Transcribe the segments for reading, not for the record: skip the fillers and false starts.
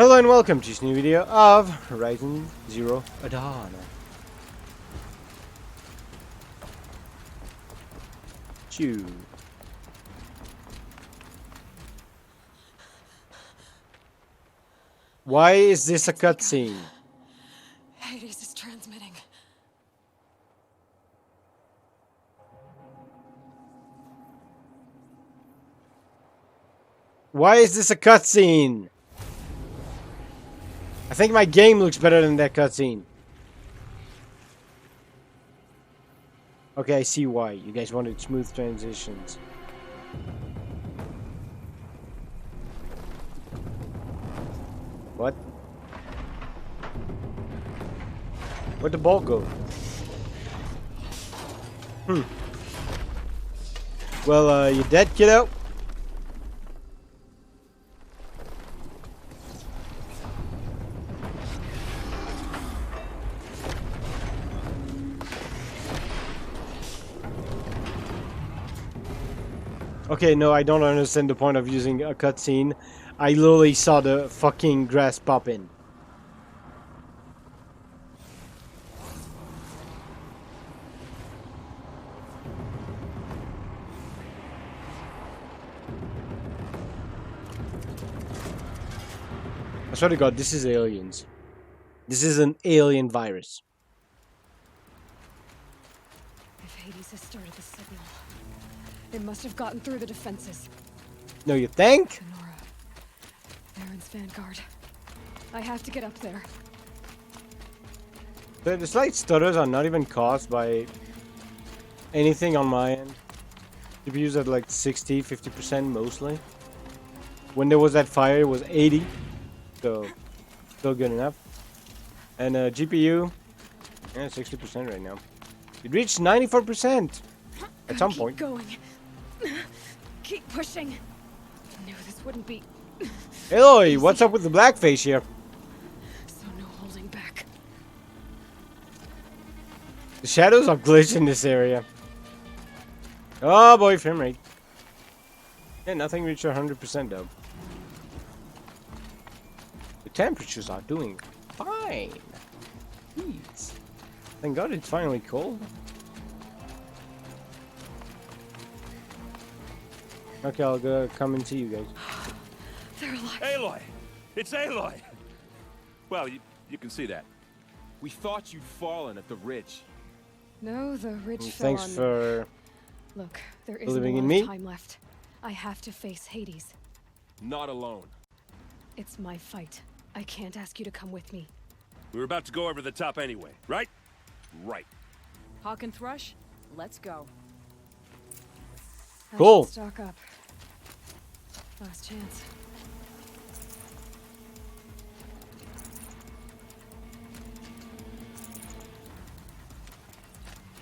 Hello and welcome to this new video of Horizon Zero Dawn. Chew. Why is this a cutscene? Hades is transmitting. Why is this a cutscene? I think my game looks better than that cutscene. Okay, I see why. You guys wanted smooth transitions. What? Where'd the ball go? Well, you dead, kiddo? Okay, no, I don't understand the point of using a cutscene. I literally saw the fucking grass pop in. I swear to God, this is aliens. This is an alien virus. If Hades has started the signal, it must have gotten through the defenses. No, you think? Nora, Baron's vanguard. I have to get up there. The slight stutters are not even caused by anything on my end. GPU's at like 60, 50% mostly. When there was that fire, it was 80. So, still good enough. And GPU, yeah, 60% right now. It reached 94% at some point. Keep going. Keep pushing. I knew this wouldn't be. Eloy, what's up with the blackface here? So no holding back. The shadows are glitched in this area. Oh boy, frame rate. Yeah, nothing reached 100% though. The temperatures are doing fine. Jeez. Thank God it's finally cold. Okay, I'll go come and see you guys. They're alive. Aloy! It's Aloy! Well, you can see that. We thought you'd fallen at the ridge. No, the ridge And fell thanks on me. for Look, there isn't believing a in lot me. of time left. I have to face Hades. Not alone. It's my fight. I can't ask you to come with me. We were about to go over the top anyway, right? Right. Hawk and Thrush, let's go. I Cool. should stock up. Last chance.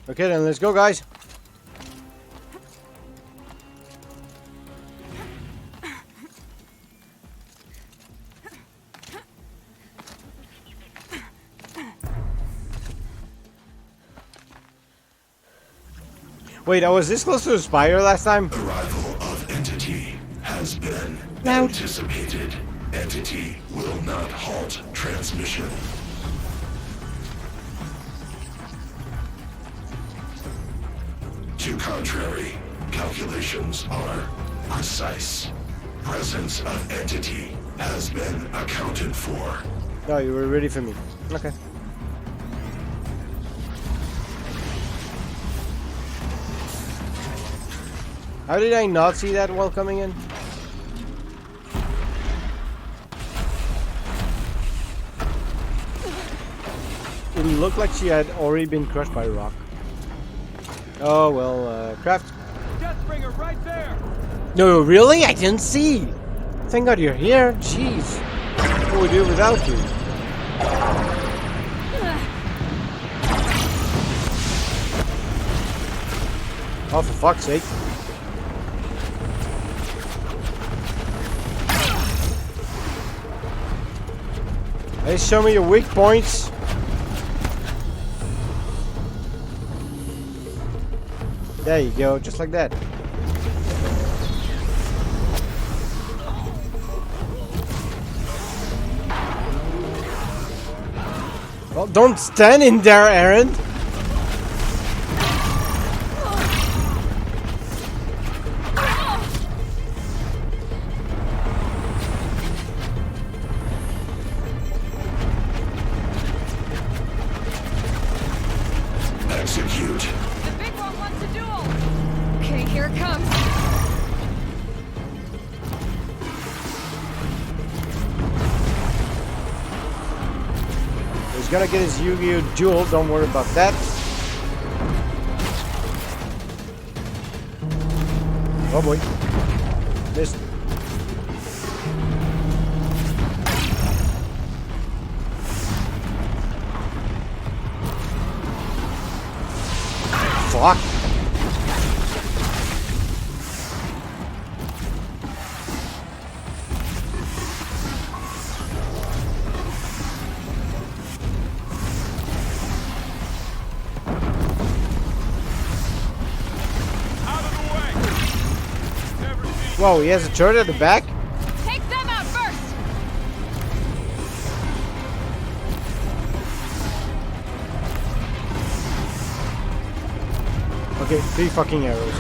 Okay then, let's go guys. Wait, I was this close to the spire last time? Arrival of entity has been Loud. anticipated. Entity will not halt transmission. To contrary, calculations are precise. Presence of entity has been accounted for. No, you were ready for me. Okay. How did I not see that while coming in? It looked like she had already been crushed by a rock. Oh well, craft. Deathbringer right there! No, really? I didn't see. Thank God you're here. Jeez. What would we do without you? Oh, for fuck's sake. Hey, show me your weak points. There you go, just like that. Well, don't stand in there, Aaron. Execute. The big one wants a duel. Okay, here it comes. He's gonna get his Yu-Gi-Oh! Duel, don't worry about that. Oh boy. Missed. Fuck. Out of the way! Never seen Whoa, he has a turret at the back? Take them out first. Okay, 3 fucking arrows.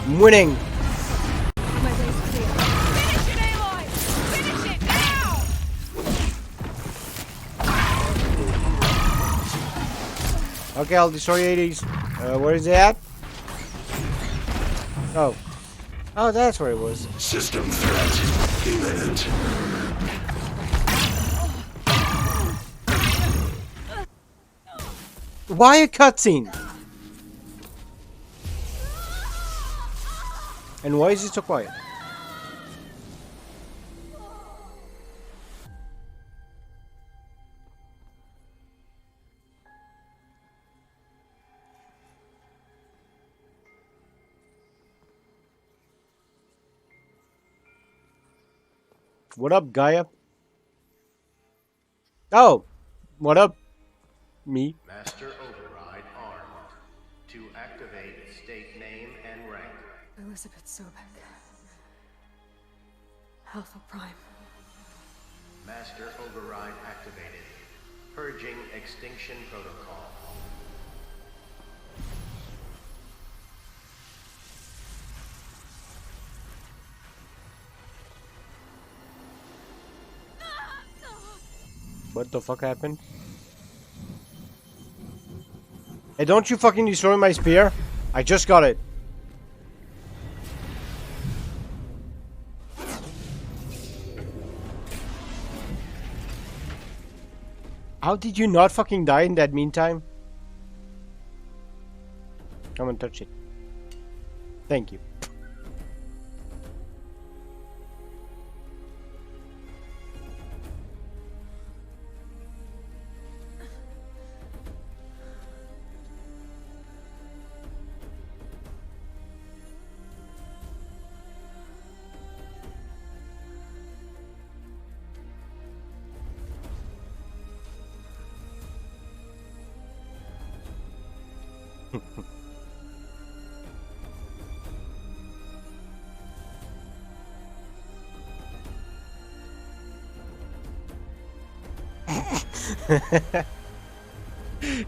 I'm winning! My way's clear. Finish it, Aloy. Finish it now. Okay, I'll destroy 80s. Where is it at? Oh. Oh, that's where it was. System threat imminent. Why a cutscene? And why is it so quiet? What up, Gaia? Oh, what up, me? Master Override armed. To activate state name and rank. Elizabeth Sobek. Alpha Prime. Master Override activated. Purging extinction protocol. What the fuck happened? Hey, don't you fucking destroy my spear? I just got it. How did you not fucking die in that meantime? Come and touch it. Thank you.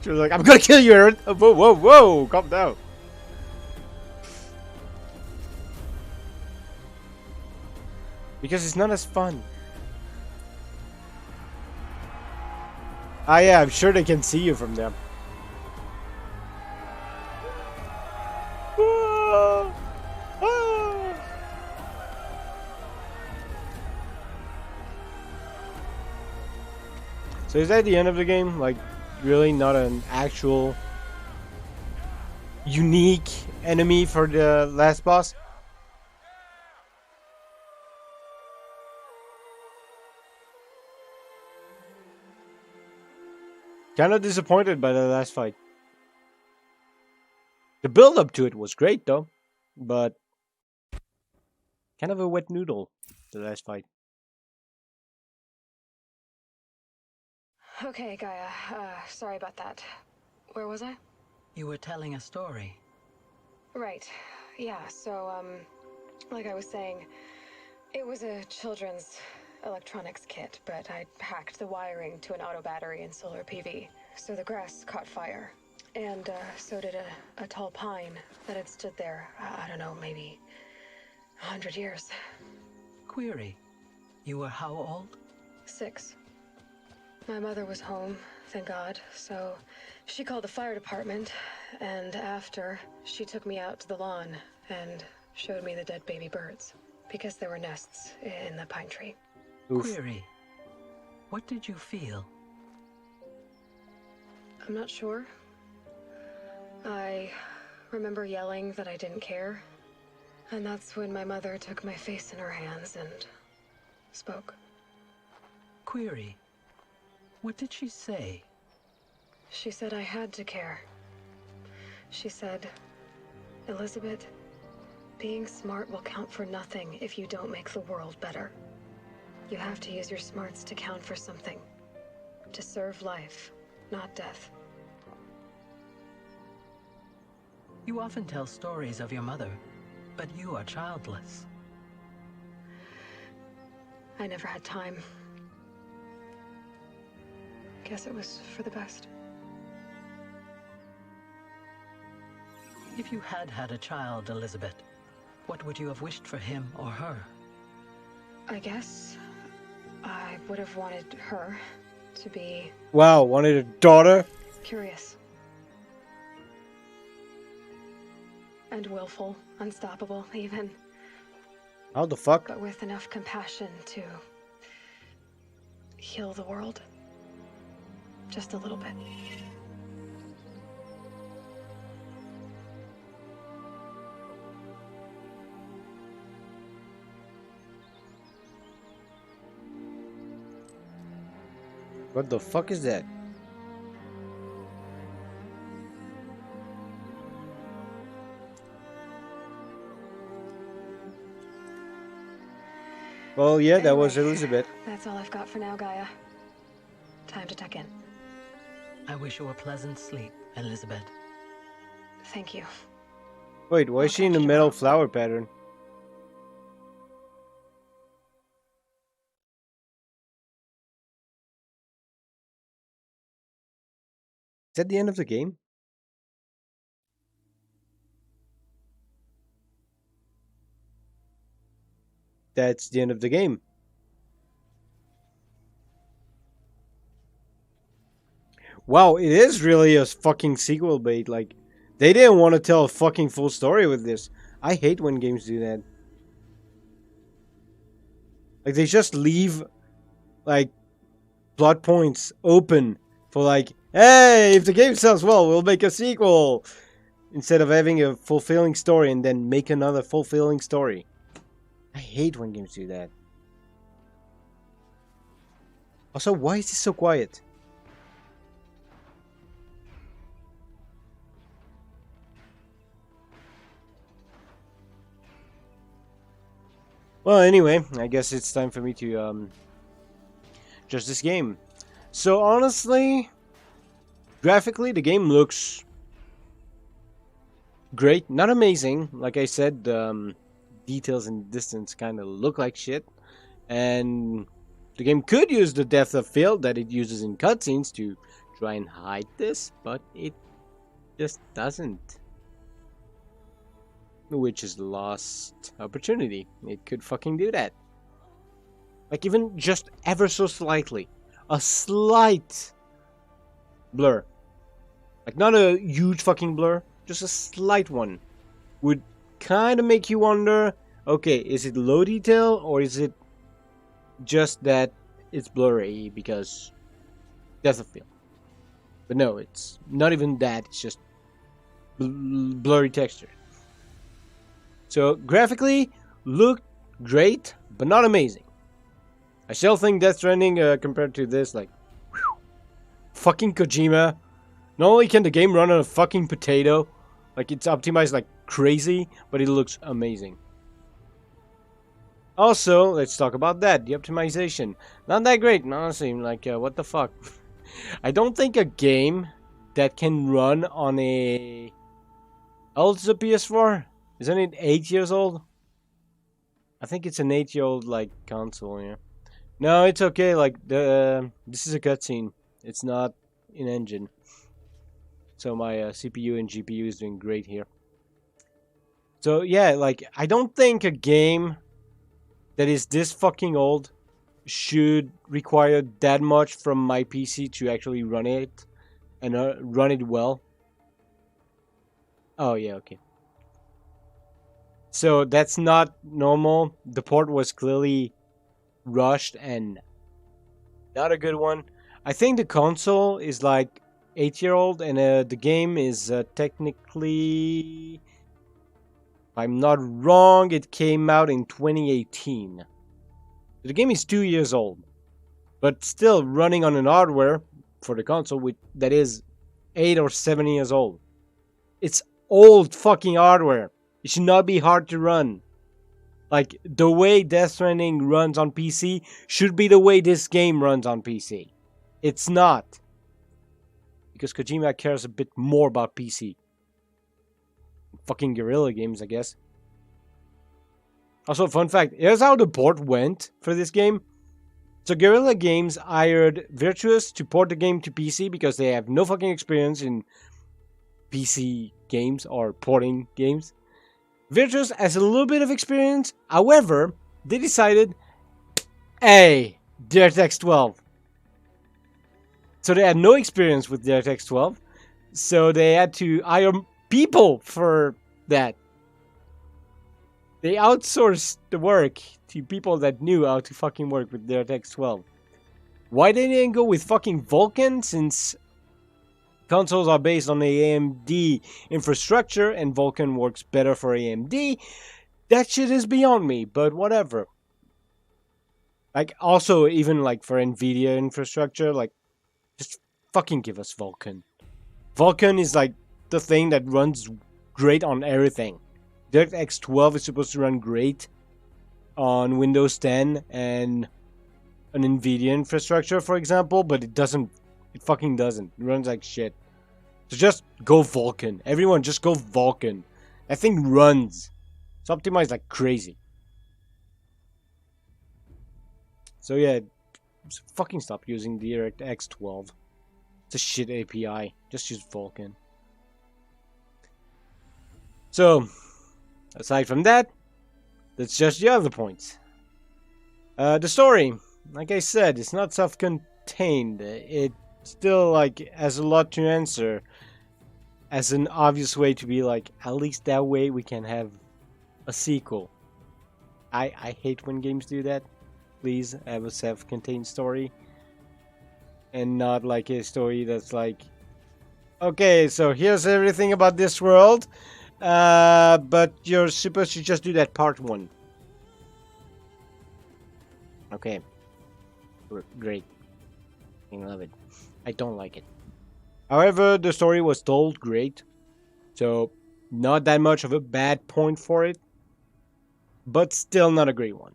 She was like, I'm gonna kill you, Aaron! Whoa, whoa, whoa! Calm down. Because it's not as fun. Ah, yeah, I'm sure they can see you from there. Ah, ah. So is that the end of the game? Like, really not an actual unique enemy for the last boss? Kind of disappointed by the last fight. The build up to it was great though, but kind of a wet noodle, the last fight. Okay, Gaia. Sorry about that. Where was I? You were telling a story. Right. Yeah, so, like I was saying, it was a children's electronics kit, but I hacked the wiring to an auto battery and solar PV. So the grass caught fire. And, so did a tall pine that had stood there, I don't know, maybe 100 years. Query. You were how old? 6. My mother was home, thank God, so she called the fire department, and after, she took me out to the lawn and showed me the dead baby birds, because there were nests in the pine tree. Oof. Query. What did you feel? I'm not sure. I remember yelling that I didn't care, and that's when my mother took my face in her hands and spoke. Query. What did she say? She said I had to care. She said, Elizabeth, being smart will count for nothing if you don't make the world better. You have to use your smarts to count for something. To serve life, not death. You often tell stories of your mother, but you are childless. I never had time. Guess it was for the best. If you had had a child, Elizabeth, what would you have wished for him or her? I guess I would have wanted her to be Wow, wanted a daughter? curious. And willful, unstoppable, even. How the fuck? But with enough compassion to heal the world. Just a little bit. What the fuck is that? Well, yeah, that was Anyway, Elizabeth. That's all I've got for now, Gaia. Time to tuck in. I wish you a pleasant sleep, Elizabeth. Thank you. Wait, why is she in the metal flower pattern? Is that the end of the game? That's the end of the game. Wow, it is really a fucking sequel bait. Like, they didn't want to tell a fucking full story with this. I hate when games do that. Like, they just leave, like, plot points open for, like, hey, if the game sells well, we'll make a sequel. Instead of having a fulfilling story and then make another fulfilling story. I hate when games do that. Also, why is this so quiet? Well, anyway, I guess it's time for me to judge this game. So honestly, graphically, the game looks great. Not amazing. Like I said, details in the distance kind of look like shit. And the game could use the depth of field that it uses in cutscenes to try and hide this, but it just doesn't. Which is lost opportunity. It could fucking do that. Like, even just ever so slightly. A slight blur. Like, not a huge fucking blur. Just a slight one. Would kind of make you wonder, okay, is it low detail or is it just that it's blurry because depth of field? But no, it's not even that. It's just blurry texture. So graphically, looked great, but not amazing. I still think Death Stranding compared to this, like, whew, fucking Kojima. Not only can the game run on a fucking potato, like it's optimized like crazy, but it looks amazing. Also, let's talk about that, the optimization. Not that great, honestly, like, what the fuck. I don't think a game that can run on a... How old is the PS4? Isn't it 8 years old? I think it's an 8-year-old like console, yeah. No, it's okay. Like this is a cutscene. It's not in engine. So my CPU and GPU is doing great here. So yeah, like I don't think a game that is this fucking old should require that much from my PC to actually run it and run it well. Oh yeah, okay. So that's not normal. The port was clearly rushed and not a good one. I think the console is like 8-year-old and the game is technically, if I'm not wrong, it came out in 2018. The game is 2 years old, but still running on an hardware for the console that is 8 or 7 years old. It's old fucking hardware. It should not be hard to run. Like, the way Death Stranding runs on PC should be the way this game runs on PC. It's not. Because Kojima cares a bit more about PC. Fucking Guerrilla Games, I guess. Also, fun fact, here's how the port went for this game. So Guerrilla Games hired Virtuous to port the game to PC because they have no fucking experience in PC games or porting games. Virtuous has a little bit of experience. However, they decided, hey, DirectX 12. So they had no experience with DirectX 12. So they had to hire people for that. They outsourced the work to people that knew how to fucking work with DirectX 12. Why they didn't go with fucking Vulkan, since consoles are based on the AMD infrastructure and Vulkan works better for AMD? That shit is beyond me, but whatever. Like, also, even like for NVIDIA infrastructure, like, just fucking give us Vulkan. Vulkan is like the thing that runs great on everything. DirectX 12 is supposed to run great on Windows 10 and an NVIDIA infrastructure, for example, but it doesn't. It fucking doesn't. It runs like shit. So just go Vulkan. Everyone just go Vulkan. That thing runs. It's optimized like crazy. So yeah, fucking stop using DirectX 12. It's a shit API. Just use Vulkan. So, aside from that, that's just the other points. The story, like I said, it's not self-contained. It still like has a lot to answer. As an obvious way to be like, at least that way we can have a sequel. I hate when games do that. Please have a self-contained story. And not like a story that's like, okay, so here's everything about this world. But you're supposed to just do that part 1. Okay. Great. I love it. I don't like it. However, the story was told great. So, not that much of a bad point for it. But still not a great one.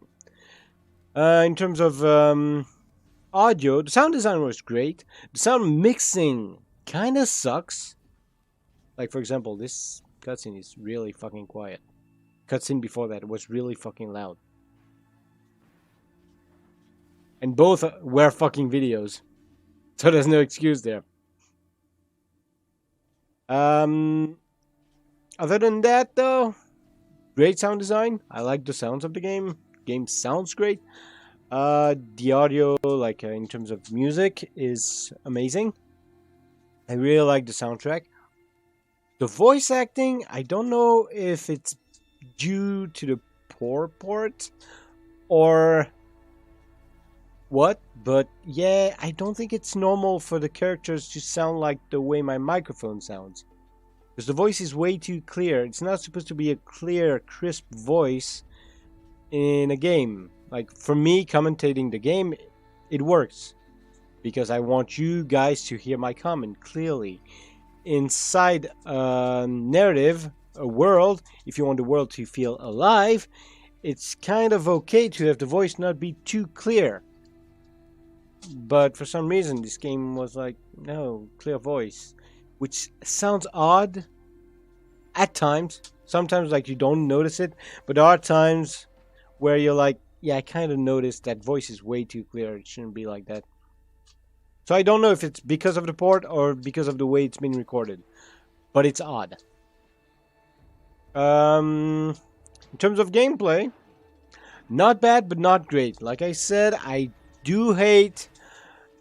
In terms of audio, the sound design was great. The sound mixing kind of sucks. Like, for example, this cutscene is really fucking quiet. Cutscene before that was really fucking loud. And both were fucking videos. So there's no excuse there. Other than that, though, great sound design. I like the sounds of the game. Game sounds great. The audio, like in terms of music, is amazing. I really like the soundtrack. The voice acting, I don't know if it's due to the poor port or what, but yeah, I don't think it's normal for the characters to sound like the way my microphone sounds. Because the voice is way too clear. It's not supposed to be a clear, crisp voice in a game. Like, for me, commentating the game, it works. Because I want you guys to hear my comment clearly. Inside a narrative, a world, if you want the world to feel alive, it's kind of okay to have the voice not be too clear. But for some reason, this game was like, no, clear voice. which sounds odd at times. Sometimes like you don't notice it, but there are times where you're like, yeah, I kind of noticed that voice is way too clear. It shouldn't be like that. So I don't know if it's because of the port or because of the way it's been recorded, but it's odd. In terms of gameplay, not bad, but not great. Like I said, I do hate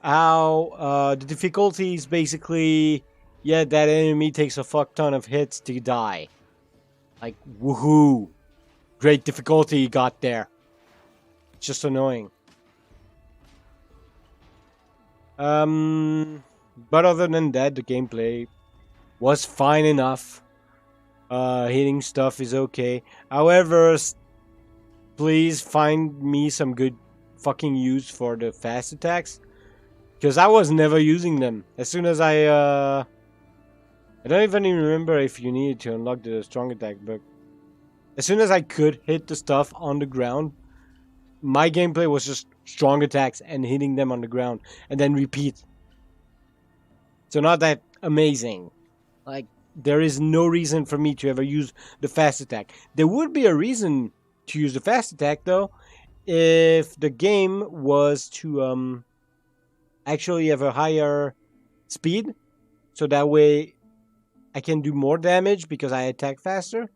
how the difficulty is basically, yeah, that enemy takes a fuck ton of hits to die. Like, woohoo! Great difficulty you got there. It's just annoying. But other than that, the gameplay was fine enough. Hitting stuff is okay. However, please find me some good fucking use for the fast attacks, because I was never using them. As soon as I don't even remember if you needed to unlock the strong attack, but as soon as I could hit the stuff on the ground, my gameplay was just strong attacks and hitting them on the ground and then repeat. So not that amazing. Like, there is no reason for me to ever use the fast attack. There would be a reason to use the fast attack though, if the game was to actually have a higher speed, so that way I can do more damage because I attack faster.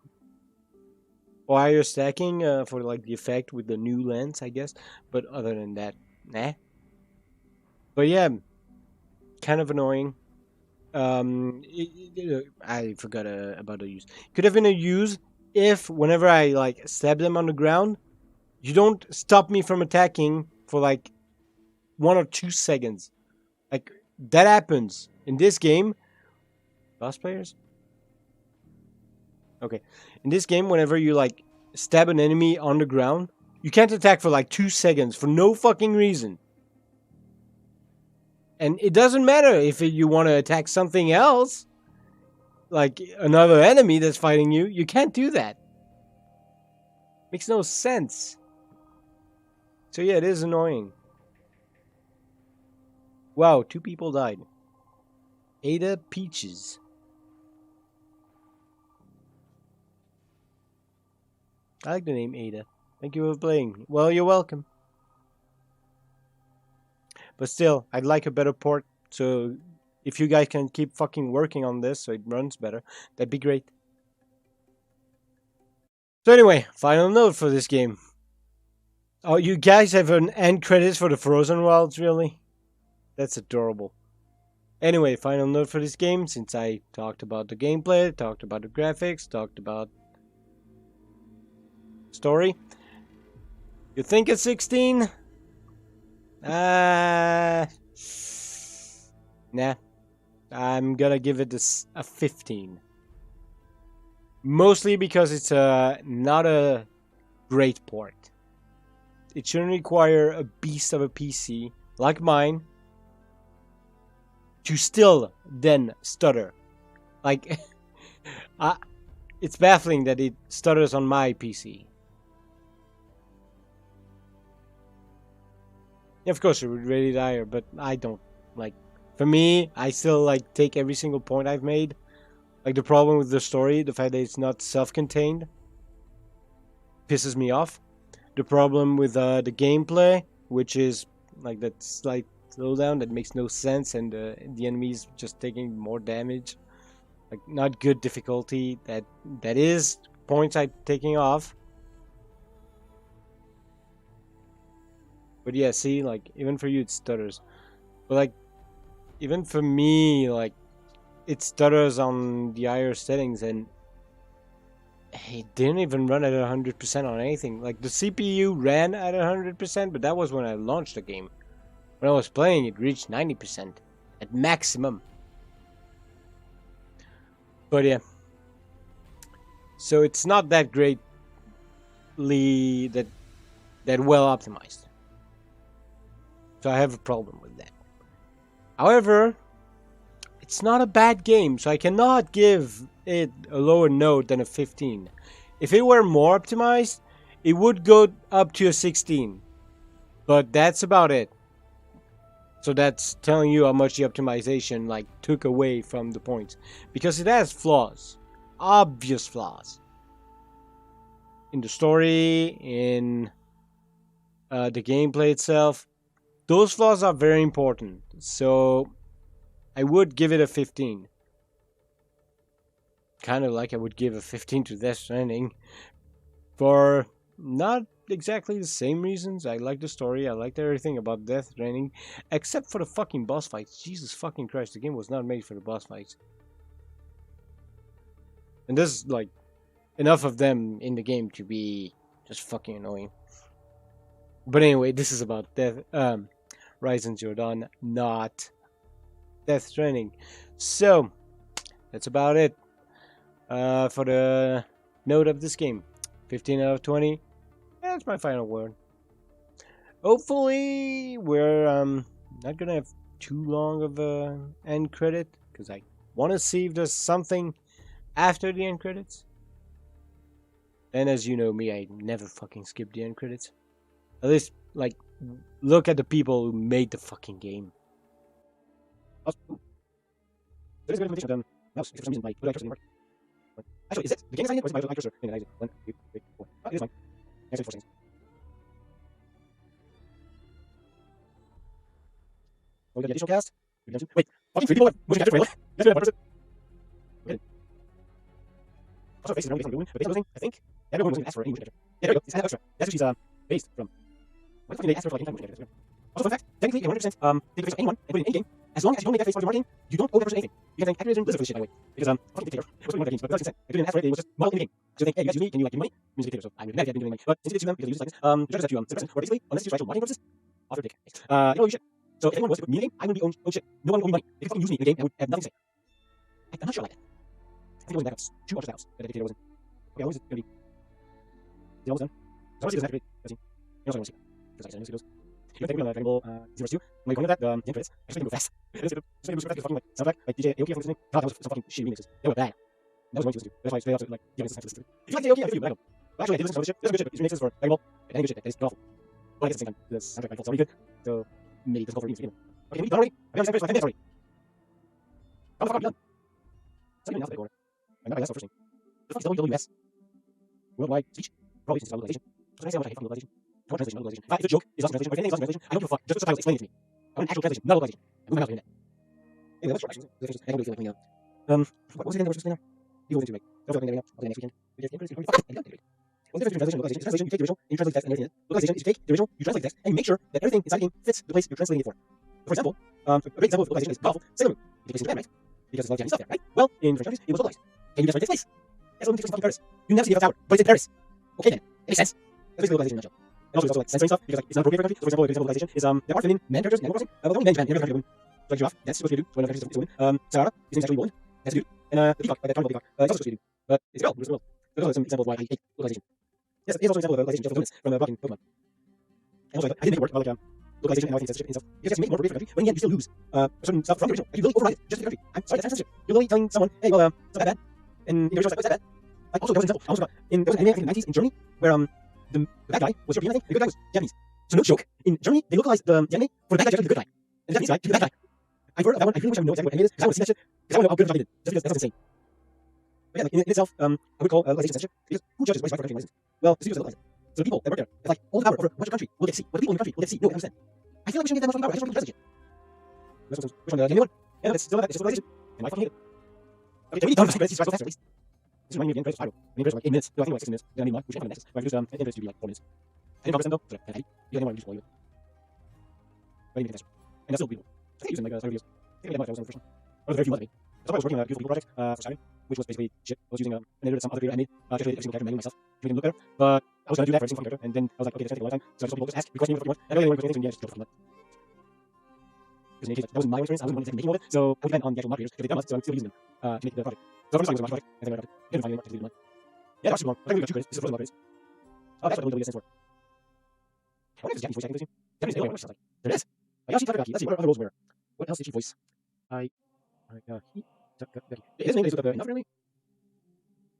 Or higher stacking for like the effect with the new lens, I guess. But other than that, nah. But yeah, kind of annoying. I forgot about the use. Could have been a use if whenever I like stab them on the ground, you don't stop me from attacking for like 1 or 2 seconds. Like, that happens in this game. Lost players? Okay. In this game, whenever you like stab an enemy on the ground, you can't attack for like 2 seconds for no fucking reason. And it doesn't matter if you want to attack something else, like another enemy that's fighting you. You can't do that. Makes no sense. So yeah, it is annoying. Wow, 2 people died. Ada Peaches. I like the name Ada. Thank you for playing. Well, you're welcome. But still, I'd like a better port. So if you guys can keep fucking working on this so it runs better, that'd be great. So anyway, final note for this game. Oh, you guys have an end credits for the Frozen Wilds, really? That's adorable. Anyway, final note for this game, since I talked about the gameplay, talked about the graphics, talked about story. You think it's 16? Nah. I'm gonna give it a 15. Mostly because it's not a great port. It shouldn't require a beast of a PC like mine to still then stutter. Like, it's baffling that it stutters on my PC. Of course, it would really dire, but I don't. Like, for me, I still like take every single point I've made. Like, the problem with the story, the fact that it's not self-contained, pisses me off. The problem with the gameplay, which is like that slight slowdown that makes no sense, and the enemies just taking more damage. Like, not good difficulty. That is points I'm taking off. But yeah, see, like, even for you it stutters. But like, even for me, like, it stutters on the higher settings, and it didn't even run at 100% on anything. Like, the CPU ran at 100%, but that was when I launched the game. When I was playing, it reached 90% at maximum. But yeah. So it's not that greatly that well optimized. So I have a problem with that. However, it's not a bad game, so I cannot give it a lower note than a 15. If it were more optimized, it would go up to a 16. But that's about it. So that's telling you how much the optimization like took away from the points, because it has flaws, obvious flaws in the story, in the gameplay itself. Those flaws are very important, so I would give it a 15. Kind of like I would give a 15 to Death Stranding, for not exactly the same reasons. I like the story, I liked everything about Death Stranding, except for the fucking boss fights. Jesus fucking Christ, the game was not made for the boss fights. And there's like enough of them in the game to be just fucking annoying. But anyway, this is about Horizon Zero Dawn, not Death Stranding. So that's about it for the note of this game. 15 out of 20. That's my final word. Hopefully we're not gonna have too long of a end credit, because I want to see if there's something after the end credits. And as you know me, I never fucking skip the end credits. At least, like, look at the people who made the fucking game. There's a good implementation of mouse, for some reason my little cursor didn't work. Actually, is it the game design or is it my little cursor? 1, 2, 3, 4. Oh, it is fine. Next 4 seconds. Oh, we got the additional cast. Wait, fucking 3 people have motion capture trailer. That's good. What is it? Good. Also, faces around based on the movement, but based on those things, I think that movement wasn't asked for any motion capture. Yeah, there you go. It's extra. That's what she's based from. What the fuck did they ask for like any kind of motion capture? Also, fun fact, technically, a 100% take the face of anyone and put it in any game. As long as you don't make that face part of your marketing, you don't owe that person anything. You can thank Activision Blizzard for this shit, by the way. Because fucking dictator. It was one of their games, but without consent. They didn't ask for it, they was just modeled in the game. So they think, hey, you guys use me, can you like give me money? It means a dictator, so I'm mad if I didn't give any money. But since you did sue them because you use this likeness, the judges have to send a person, or basically, unless you use for actual marketing purposes, off your dick. They don't owe you shit. So if anyone was to put me in a game, I wouldn't be own shit. No one would owe me money. They could fucking use me in a game and I would have nothing to say. I'm not sure about that. I think it was in backups. 2 Ultra backups that the dictator was in. Okay, how long is it going to be? Is it almost done? So I want to see this activate. Let's see. You also want to see. Because I said, you can take on Dragon Ball 0 when you go into that, the end credits, I just make it move fast. Just make it move super fast, fucking like soundtrack, like DJ Aoki for listening. God, that was some fucking shitty remixes. They were bad. That was one to listen to. That's why they also like giving us to listen to. If you like the Aoki, I feel you, but I don't. Well, actually, I did listen to other shit. There's good shit, but these remixes for Dragon Ball, and any good shit that is awful. But I guess at the same time, the soundtrack by default is already good, so maybe it doesn't call for remix to begin with. Okay, we done already? I've been on the same page for 10 minutes already. How the fuck are we done? It's not even in alphabetical order. I'm not by first thing. The fuck is WWS? Worldwide Speech? Probably since localization. So can I say how much I hate fucking localization? I want translation, not localization. If it's a joke, it's not translation. If anything is not translation, I don't give a fuck. Just subtitles explain it to me. I want an actual translation, not localization. I move my mouth on the internet. Anyway, let's try actions. I don't really feel like cleaning up. What was it again that we're supposed to clean up? You go into like, don't feel like cleaning up. I'll do it next weekend. We just increase the fuck. Well, the difference between translation and localization is translation, you take the original and you translate the text and everything in it. Localization is you take the original, you translate the text, and you make sure that everything inside the game fits the place you're translating it for. For example, a great example of localization is Golf, Sailor Moon. It takes place in Japan, right? Because there's a lot of Japanese stuff there, right? Well, in different countries, it was localized. And you just translate its place. That's what takes place in fucking Paris. You never see the Eiffel Tower, but it's in Paris. Okay then, it makes sense. That's basically localization in a nutshell. And also, it's also like censoring stuff because like it's not appropriate for a country. So for example, a good example of localization is there are feminine men characters in Animal Crossing, but only men in Japan. In every country, women. So like giraffe, that's supposed to be a dude. So in other countries, it's a woman. Sarara is actually a woman. That's a dude. And the peacock, like the triangle peacock, it's also supposed to be a dude, but it's a girl. It's a girl. So there's also an example of why I hate localization. Yes, here's also an example of localization just for from the fucking Pokemon. And also, I didn't make it work about like localization and how I think censorship and stuff. Because you make it more appropriate for a country, when in the end you still lose certain stuff from the original. Like you really override it just for the country. I'm sorry, that's censorship. You're literally telling someone, hey, well, it's not that bad. And in the original, it's like, oh, it's that bad. Like also, there was an example. I almost forgot. There was an anime I think in the 90s in Germany where the bad guy was European, I think, and the good guy was Japanese. So no joke, in Germany, they localized the anime for the bad guy to the good guy. And the Japanese guy to the bad guy. I've heard of that one. I really wish I would know exactly what anime it is, because I want to see that shit. Because I want to know how good of a job they did. Just because that's insane. But yeah, like, in itself, I would call localization censorship, because who judges what is right for country license? Well, the studios that localize it. So the people that work there, it's like all the power over what your country will get to see. What the people in your country will get to see. No, I understand. I feel like we shouldn't get that much fucking power. I just want people to translate shit. Which one, the anime one? Yeah, no, it's still that. It's just localization. And I fucking hate it. Okay, so we need done with these faster at least. This is reminding me of the end credits of Pyro. The end credits are like 8 minutes. No, I think like 6 minutes. Then I need one, which I have an Nexus. But I reduced end credits to be like 4 minutes. I didn't progress them though, so I didn't want to reduce volume. But I need to make it faster. And that's still beautiful. So I think using like side videos. I think I did much. I was on the first one. One of the very few ones I made. So I was working on a beautiful people project for Saturn, which was basically shit. I was using an editor that some other creator I made to create every single character manually myself to make them look better. But I was going to do that for every single character, and then I was like, okay, that's going to take a long time. So I just told people just ask, request me whatever you want. And I really didn't want to anything, so just go for the because in any case, that wasn't my experience. I wasn't the one making all of it, so I would depend on the actual mod creators if they done it, so I'm still using them to make the project. So the first time was a project, and then I didn't find anyone to do the mod. Yeah, that was super long. I think we got 2 credits. This is the first mod credits. Oh, that's what WWS stands for. I wonder if there's Japanese voice acting this game. Japanese alien, what sounds like? There it is. Ayashi Takagaki. Let's see, what are other roles were? What else did she voice? It is named based enough really.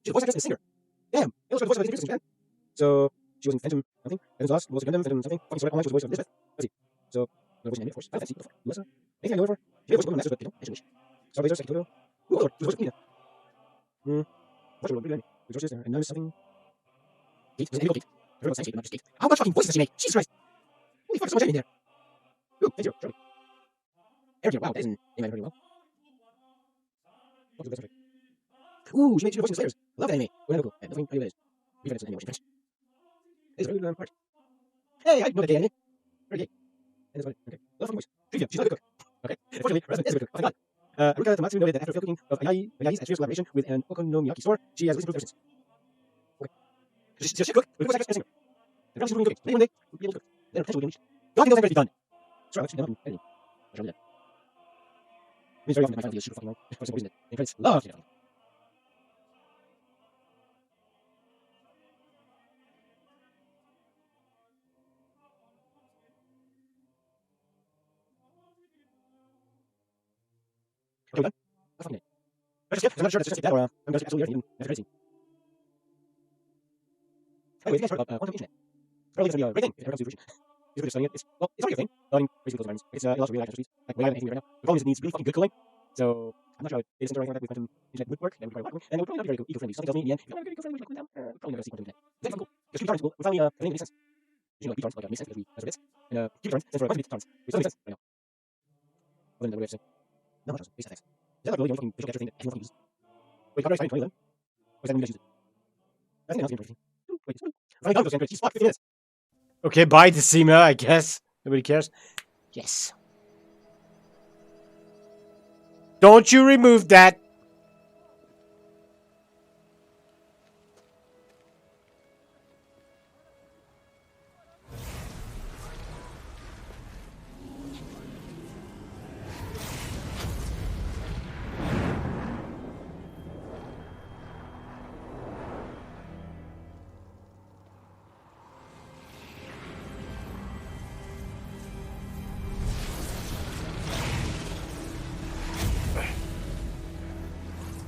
She's a voice actress and a singer. Damn! It was the voice of Disney Japan. So she was in Phantom something. Phantom's Lost, was Gundam, Phantom something. Fucking sweat online, she was the voice of Elizabeth. Let's see. So How much fucking voices does she make? Jesus Christ! Holy fuck, so much in there. Ooh, thank you, Shirley. Energy, wow, that isn't anime very well. Ooh, she made voices in Slayers. I love that anime. Well, cool. Nothing, I know that is. We've had this anime French. It's a really good part. Hey, I know that gay anime. Very gay. And that's about it. Okay. Love fucking voice. Trivia, she's not a good cook. Okay. Unfortunately, her husband is a good cook. Oh, thank God. Haruka Tamatsu noted that after failed cooking of Ayayi's at Shira's collaboration with an okonomiyaki store, she has recently improved ever since. Okay. She's a cook, but a good singer. And now she's doing cooking. Maybe one day, we'll be able to cook. Then her potential will be unleashed. Nothing else has to be done. Sorry, I'll actually editing. I shall do that. It means very often that my final video is super fucking long. For simple reason that the credits love to do that. Okay, we're done. That's fucking it. Let's just skip, 'cause I'm not sure if it's just skip that or I'm going to skip absolutely everything, even after credit scene. Anyway, if you guys heard about quantum internet, apparently it's going to be a great thing if it ever comes to fruition. It's good at studying it. It's already a thing. I mean, basically those environments. It's it allows for real life speeds, like way out of anything right now. The problem is it needs really fucking good cooling. So I'm not sure how a data center or anything like that with quantum internet would work. That would require a lot of cooling, and it would probably not be very eco-friendly. Something tells me in the end, if you're not very eco-friendly, we're going to cool down. We're probably never see quantum internet. It's actually cool. Because QB torrents will finally everything makes sense. You know, like B torrents like makes sense because we measure bits. And QB torrents stands for quantum bit torrents, which doesn't make sense right now. Other than the way of saying, not much else. Base effects. Is that like really the only fucking visual capture thing that everyone fucking uses? Wait, copyright started in 2011? Or is that when you guys use it? I think that was in 2015. Wait, finally done with those gameplays. Jeez, fuck, 15 minutes. Okay, bye, Decima, I guess. Nobody cares. Yes. Don't you remove that.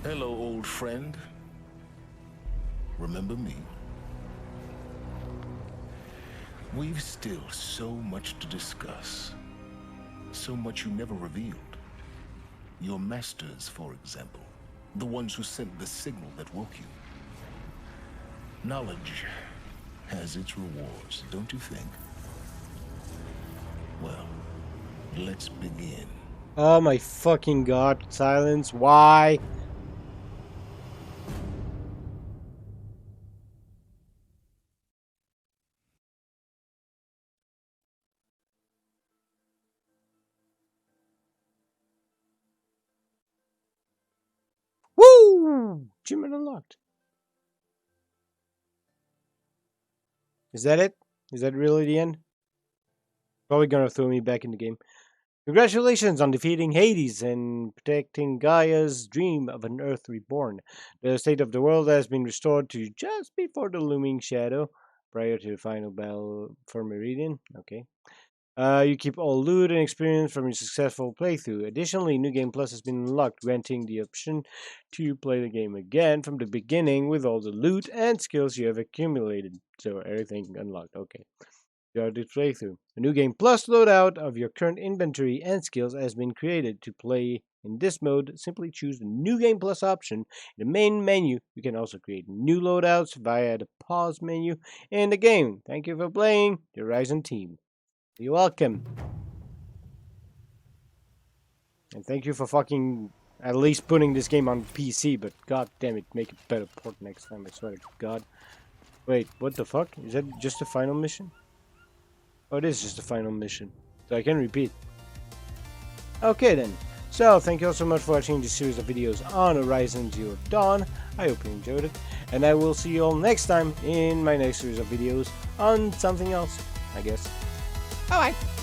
Hello, old friend. Remember me? We've still so much to discuss. So much you never revealed. Your masters, for example. The ones who sent the signal that woke you. Knowledge has its rewards, don't you think? Well, let's begin. Oh my fucking god, silence, why? Woo! Achievement unlocked. Is that it? Is that really the end? Probably gonna throw me back in the game. Congratulations on defeating Hades and protecting Gaia's dream of an Earth reborn. The state of the world has been restored to just before the looming shadow, prior to the final battle for Meridian. Okay. You keep all loot and experience from your successful playthrough. Additionally, New Game Plus has been unlocked, granting the option to play the game again from the beginning with all the loot and skills you have accumulated. So everything unlocked. Okay. Throughout this playthrough. A New Game Plus loadout of your current inventory and skills has been created. To play in this mode, simply choose the New Game Plus option. In the main menu, you can also create new loadouts via the pause menu in the game. Thank you for playing the Horizon team. You're welcome. And thank you for fucking at least putting this game on PC, but god damn it, make it better port next time, I swear to god. Wait, what the fuck? Is that just the final mission? Oh, it is just the final mission. So I can repeat. Okay then. So, thank you all so much for watching this series of videos on Horizon Zero Dawn. I hope you enjoyed it. And I will see you all next time in my next series of videos on something else, I guess. Bye-bye.